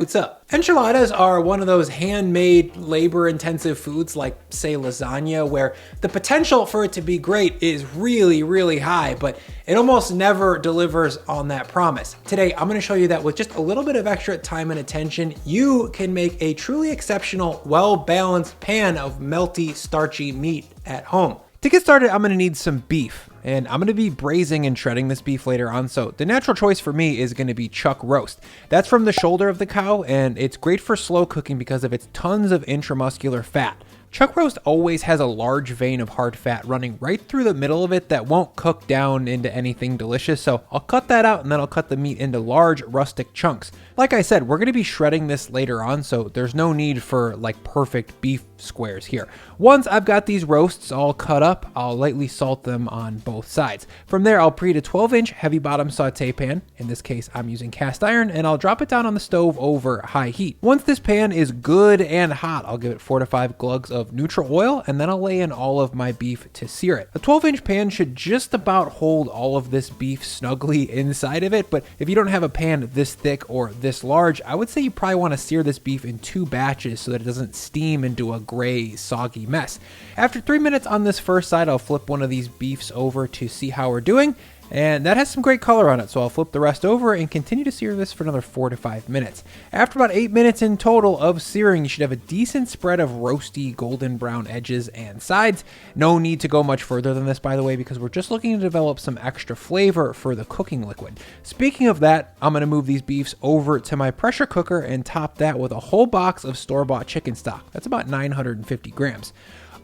what's up? Enchiladas are one of those handmade, labor-intensive foods like, say, lasagna, where the potential for it to be great is really, really high, but it almost never delivers on that promise. Today, I'm gonna show you that with just a little bit of extra time and attention, you can make a truly exceptional, well-balanced pan of melty, starchy meat at home. To get started, I'm gonna need some beef, and I'm gonna be braising and shredding this beef later on, so the natural choice for me is gonna be chuck roast. That's from the shoulder of the cow, and it's great for slow cooking because of its tons of intramuscular fat. Chuck roast always has a large vein of hard fat running right through the middle of it that won't cook down into anything delicious, so I'll cut that out and then I'll cut the meat into large rustic chunks. Like I said, we're gonna be shredding this later on, so there's no need for like perfect beef squares here. Once I've got these roasts all cut up, I'll lightly salt them on both sides. From there, I'll preheat a 12-inch heavy bottom saute pan. In this case, I'm using cast iron, and I'll drop it down on the stove over high heat. Once this pan is good and hot, I'll give it 4 to 5 glugs of neutral oil, and then I'll lay in all of my beef to sear it. A 12-inch pan should just about hold all of this beef snugly inside of it, but if you don't have a pan this thick or this large, I would say you probably want to sear this beef in 2 batches so that it doesn't steam into a gray, soggy mess. After 3 minutes on this first side, I'll flip one of these beefs over to see how we're doing. And that has some great color on it, so I'll flip the rest over and continue to sear this for another 4 to 5 minutes. After about 8 minutes in total of searing, you should have a decent spread of roasty golden brown edges and sides. No need to go much further than this, by the way, because we're just looking to develop some extra flavor for the cooking liquid. Speaking of that, I'm going to move these beefs over to my pressure cooker and top that with a whole box of store-bought chicken stock. That's about 950 grams.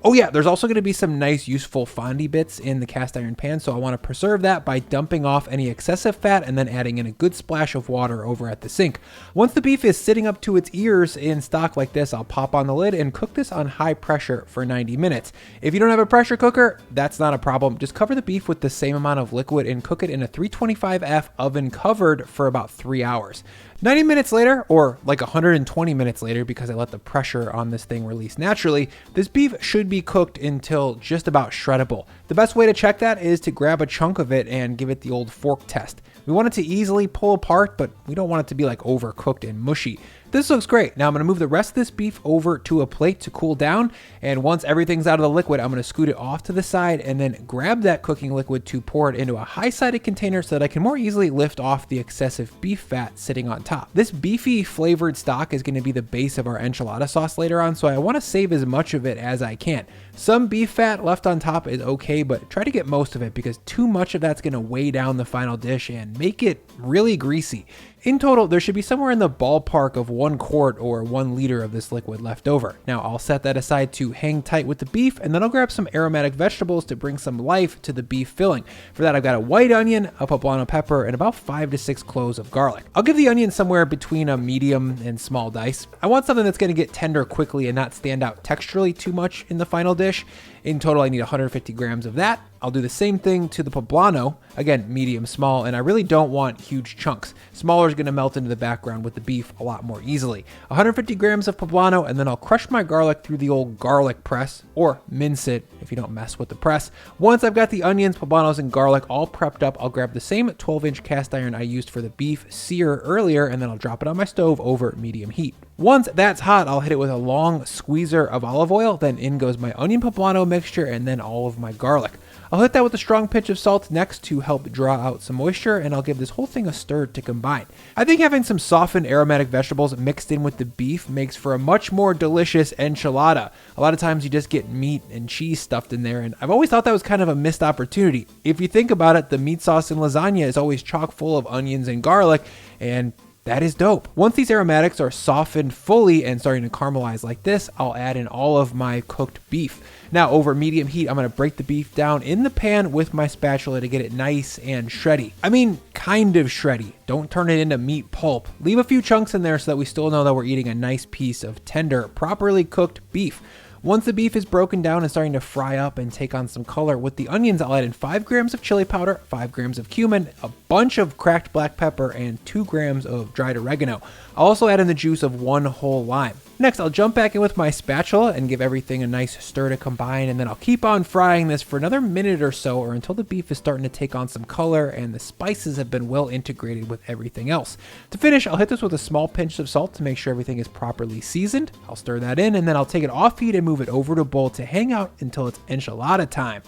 Oh yeah, there's also going to be some nice useful fondy bits in the cast iron pan, so I want to preserve that by dumping off any excessive fat and then adding in a good splash of water over at the sink. Once the beef is sitting up to its ears in stock like this, I'll pop on the lid and cook this on high pressure for 90 minutes. If you don't have a pressure cooker, that's not a problem. Just cover the beef with the same amount of liquid and cook it in a 325F oven covered for about 3 hours. 90 minutes later, or like 120 minutes later because I let the pressure on this thing release naturally, this beef should be cooked until just about shreddable. The best way to check that is to grab a chunk of it and give it the old fork test. We want it to easily pull apart, but we don't want it to be like overcooked and mushy. This looks great. Now I'm going to move the rest of this beef over to a plate to cool down, and once everything's out of the liquid, I'm going to scoot it off to the side and then grab that cooking liquid to pour it into a high-sided container so that I can more easily lift off the excessive beef fat sitting on top. This beefy flavored stock is going to be the base of our enchilada sauce later on, so I want to save as much of it as I can. Some beef fat left on top is okay, but try to get most of it because too much of that's going to weigh down the final dish and make it really greasy. In total, there should be somewhere in the ballpark of 1 quart or 1 liter of this liquid left over. Now I'll set that aside to hang tight with the beef, and then I'll grab some aromatic vegetables to bring some life to the beef filling. For that, I've got a white onion, a poblano pepper, and about 5 to 6 cloves of garlic. I'll give the onion somewhere between a medium and small dice. I want something that's going to get tender quickly and not stand out texturally too much in the final dish. In total, I need 150 grams of that. I'll do the same thing to the poblano, again, medium, small, and I really don't want huge chunks. Smaller is going to melt into the background with the beef a lot more easily. 150 grams of poblano, and then I'll crush my garlic through the old garlic press, or mince it if you don't mess with the press. Once I've got the onions, poblanos, and garlic all prepped up, I'll grab the same 12-inch cast iron I used for the beef sear earlier, and then I'll drop it on my stove over medium heat. Once that's hot, I'll hit it with a long squeezer of olive oil, then in goes my onion poblano mixture, and then all of my garlic. I'll hit that with a strong pinch of salt next to help draw out some moisture, and I'll give this whole thing a stir to combine. I think having some softened aromatic vegetables mixed in with the beef makes for a much more delicious enchilada. A lot of times you just get meat and cheese stuffed in there, and I've always thought that was kind of a missed opportunity. If you think about it, the meat sauce in lasagna is always chock full of onions and garlic, and that is dope. Once these aromatics are softened fully and starting to caramelize like this, I'll add in all of my cooked beef. Now over medium heat, I'm going to break the beef down in the pan with my spatula to get it nice and shreddy. I mean, kind of shreddy. Don't turn it into meat pulp. Leave a few chunks in there so that we still know that we're eating a nice piece of tender, properly cooked beef. Once the beef is broken down and starting to fry up and take on some color, with the onions, I'll add in 5 grams of chili powder, 5 grams of cumin, a bunch of cracked black pepper, and 2 grams of dried oregano. I'll also add in the juice of 1 whole lime. Next, I'll jump back in with my spatula and give everything a nice stir to combine, and then I'll keep on frying this for another minute or so, or until the beef is starting to take on some color and the spices have been well integrated with everything else. To finish, I'll hit this with a small pinch of salt to make sure everything is properly seasoned. I'll stir that in, and then I'll take it off heat and move it over to a bowl to hang out until it's enchilada time.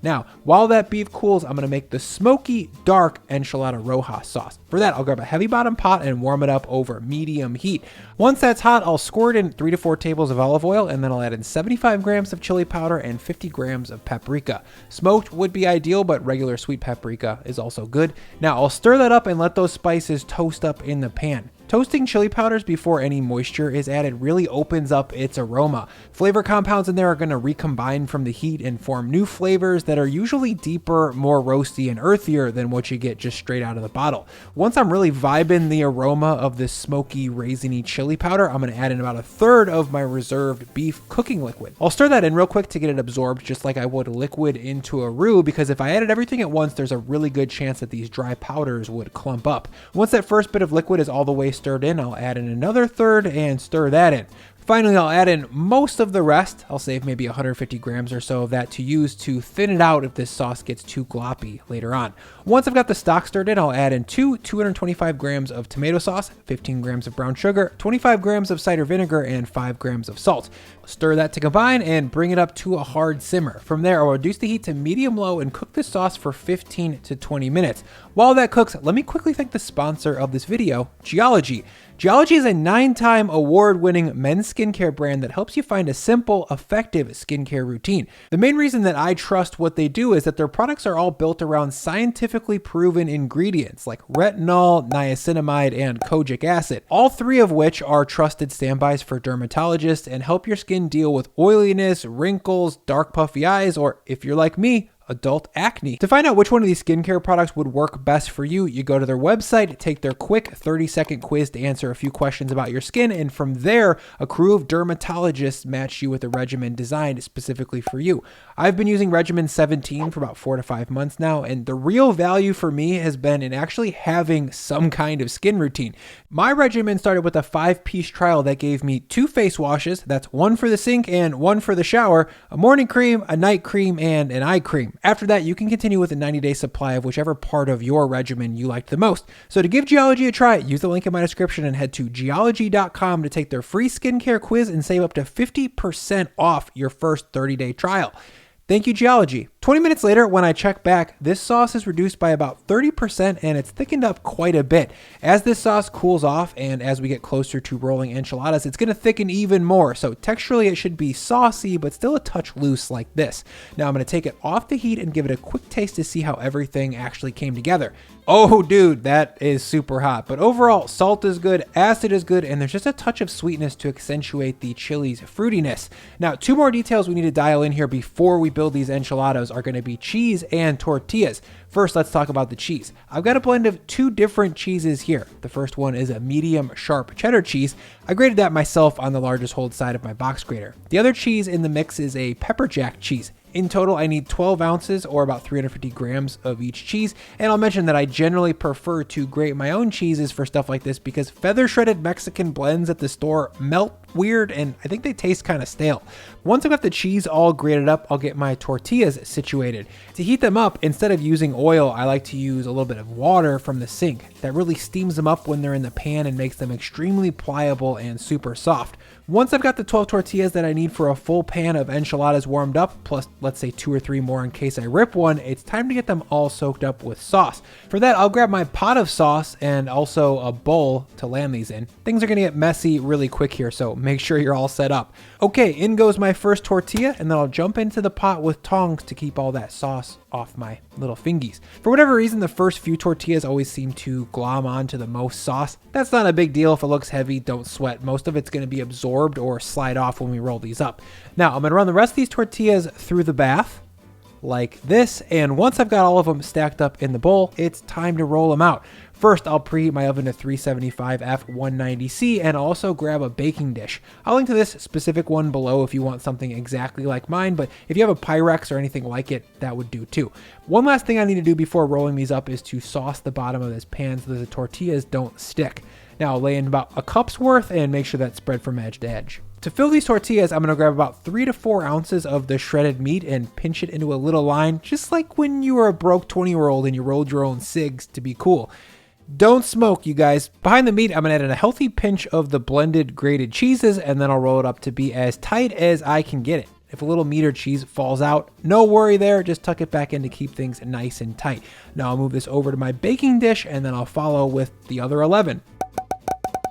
Now, while that beef cools, I'm gonna make the smoky, dark enchilada roja sauce. For that, I'll grab a heavy bottom pot and warm it up over medium heat. Once that's hot, I'll squirt in 3 to 4 tables of olive oil, and then I'll add in 75 grams of chili powder and 50 grams of paprika. Smoked would be ideal, but regular sweet paprika is also good. Now, I'll stir that up and let those spices toast up in the pan. Toasting chili powders before any moisture is added really opens up its aroma. Flavor compounds in there are going to recombine from the heat and form new flavors that are usually deeper, more roasty, and earthier than what you get just straight out of the bottle. Once I'm really vibing the aroma of this smoky, raisiny chili powder, I'm going to add in about 1/3 of my reserved beef cooking liquid. I'll stir that in real quick to get it absorbed, just like I would liquid into a roux, because if I added everything at once, there's a really good chance that these dry powders would clump up. Once that first bit of liquid is all the way stirred in, I'll add in another 1/3 and stir that in. Finally, I'll add in most of the rest. I'll save maybe 150 grams or so of that to use to thin it out if this sauce gets too gloppy later on. Once I've got the stock stirred in, I'll add in 225 grams of tomato sauce, 15 grams of brown sugar, 25 grams of cider vinegar, and 5 grams of salt. Stir that to combine and bring it up to a hard simmer. From there, I'll reduce the heat to medium-low and cook this sauce for 15 to 20 minutes. While that cooks, let me quickly thank the sponsor of this video, Geologie. Geologie is a 9-time award-winning men's skincare brand that helps you find a simple, effective skincare routine. The main reason that I trust what they do is that their products are all built around scientifically proven ingredients like retinol, niacinamide, and kojic acid, all 3 of which are trusted standbys for dermatologists and help your skin deal with oiliness, wrinkles, dark puffy eyes, or if you're like me, adult acne. To find out which one of these skincare products would work best for you, you go to their website, take their quick 30-second quiz to answer a few questions about your skin, and from there, a crew of dermatologists match you with a regimen designed specifically for you. I've been using regimen 17 for about 4 to 5 months now, and the real value for me has been in actually having some kind of skin routine. My regimen started with a 5-piece trial that gave me 2 face washes, that's 1 for the sink and 1 for the shower, a morning cream, a night cream, and an eye cream. After that, you can continue with a 90-day supply of whichever part of your regimen you liked the most. So to give Geologie a try, use the link in my description and head to geologie.com to take their free skincare quiz and save up to 50% off your first 30-day trial. Thank you, Geologie. 20 minutes later, when I check back, this sauce is reduced by about 30% and it's thickened up quite a bit. As this sauce cools off and as we get closer to rolling enchiladas, it's gonna thicken even more. So texturally, it should be saucy, but still a touch loose like this. Now I'm gonna take it off the heat and give it a quick taste to see how everything actually came together. Oh, dude, that is super hot. But overall, salt is good, acid is good, and there's just a touch of sweetness to accentuate the chili's fruitiness. Now, 2 more details we need to dial in here before we build these enchiladas are going to be cheese and tortillas. First, let's talk about the cheese. I've got a blend of 2 different cheeses here. The first one is a medium sharp cheddar cheese. I grated that myself on the largest hold side of my box grater. The other cheese in the mix is a pepper jack cheese. In total, I need 12 ounces or about 350 grams of each cheese. And I'll mention that I generally prefer to grate my own cheeses for stuff like this because feather shredded Mexican blends at the store melt weird and I think they taste kind of stale. Once I've got the cheese all grated up, I'll get my tortillas situated. To heat them up, instead of using oil, I like to use a little bit of water from the sink. That really steams them up when they're in the pan and makes them extremely pliable and super soft. Once I've got the 12 tortillas that I need for a full pan of enchiladas warmed up, plus let's say 2 or 3 more in case I rip one, it's time to get them all soaked up with sauce. For that, I'll grab my pot of sauce and also a bowl to land these in. Things are gonna get messy really quick here, so make sure you're all set up. Okay, in goes my first tortilla, and then I'll jump into the pot with tongs to keep all that sauce off my little fingies. For whatever reason, the first few tortillas always seem to glom onto the most sauce. That's not a big deal. If it looks heavy, don't sweat. Most of it's gonna be absorbed or slide off when we roll these up. Now, I'm gonna run the rest of these tortillas through the bath like this, and once I've got all of them stacked up in the bowl, it's time to roll them out. First, I'll preheat my oven to 375 F190C and also grab a baking dish. I'll link to this specific one below if you want something exactly like mine, but if you have a Pyrex or anything like it, that would do too. One last thing I need to do before rolling these up is to sauce the bottom of this pan so that the tortillas don't stick. Now I'll lay in about a cup's worth and make sure that's spread from edge to edge. To fill these tortillas, I'm gonna grab about 3 to 4 ounces of the shredded meat and pinch it into a little line, just like when you were a broke 20-year-old and you rolled your own cigs to be cool. Don't smoke, you guys. Behind the meat, I'm gonna add in a healthy pinch of the blended grated cheeses, and then I'll roll it up to be as tight as I can get it. If a little meat or cheese falls out, no worry there, just tuck it back in to keep things nice and tight. Now I'll move this over to my baking dish, and then I'll follow with the other 11.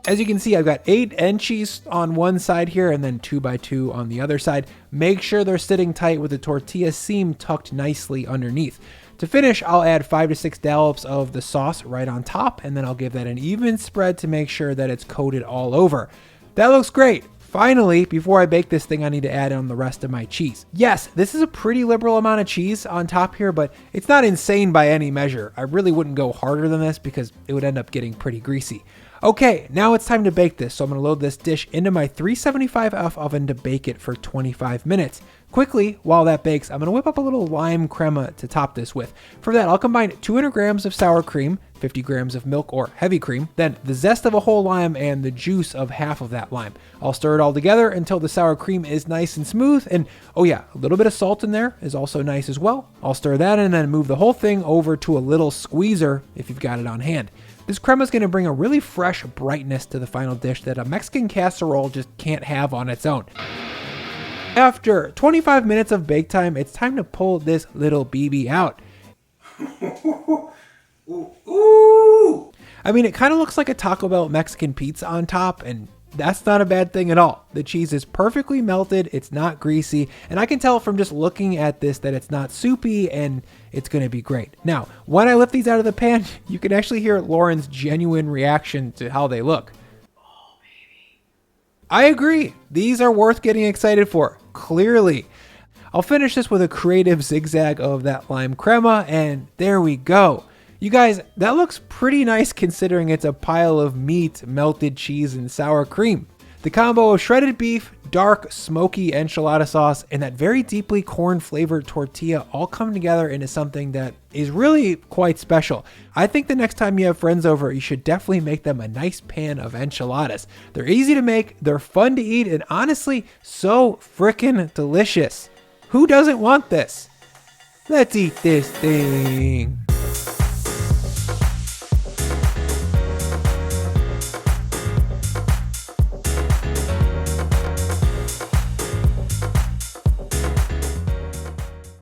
As you can see, I've got 8 enchies on one side here and then 2 by 2 on the other side. Make sure they're sitting tight with the tortilla seam tucked nicely underneath. To finish, I'll add 5 to 6 dollops of the sauce right on top, and then I'll give that an even spread to make sure that it's coated all over. That looks great. Finally, before I bake this thing, I need to add on the rest of my cheese. Yes, this is a pretty liberal amount of cheese on top here, but it's not insane by any measure. I really wouldn't go harder than this because it would end up getting pretty greasy. Okay, now it's time to bake this, so I'm gonna load this dish into my 375F oven to bake it for 25 minutes. Quickly, while that bakes, I'm gonna whip up a little lime crema to top this with. For that, I'll combine 200 grams of sour cream, 50 grams of milk or heavy cream, then the zest of a whole lime and the juice of half of that lime. I'll stir it all together until the sour cream is nice and smooth, and oh yeah, a little bit of salt in there is also nice as well. I'll stir that and then move the whole thing over to a little squeezer if you've got it on hand. This crema is going to bring a really fresh brightness to the final dish that a Mexican casserole just can't have on its own. After 25 minutes of bake time, it's time to pull this little BB out. Ooh. I mean, it kind of looks like a Taco Bell Mexican pizza on top, and that's not a bad thing at all. The cheese is perfectly melted, it's not greasy, and I can tell from just looking at this that it's not soupy, and it's gonna be great. Now, when I lift these out of the pan, you can actually hear Lauren's genuine reaction to how they look. Oh, baby. I agree. These are worth getting excited for, clearly. I'll finish this with a creative zigzag of that lime crema, and there we go. You guys, that looks pretty nice considering it's a pile of meat, melted cheese, and sour cream. The combo of shredded beef, dark, smoky enchilada sauce, and that very deeply corn-flavored tortilla all come together into something that is really quite special. I think the next time you have friends over, you should definitely make them a nice pan of enchiladas. They're easy to make, they're fun to eat, and honestly, so frickin' delicious. Who doesn't want this? Let's eat this thing.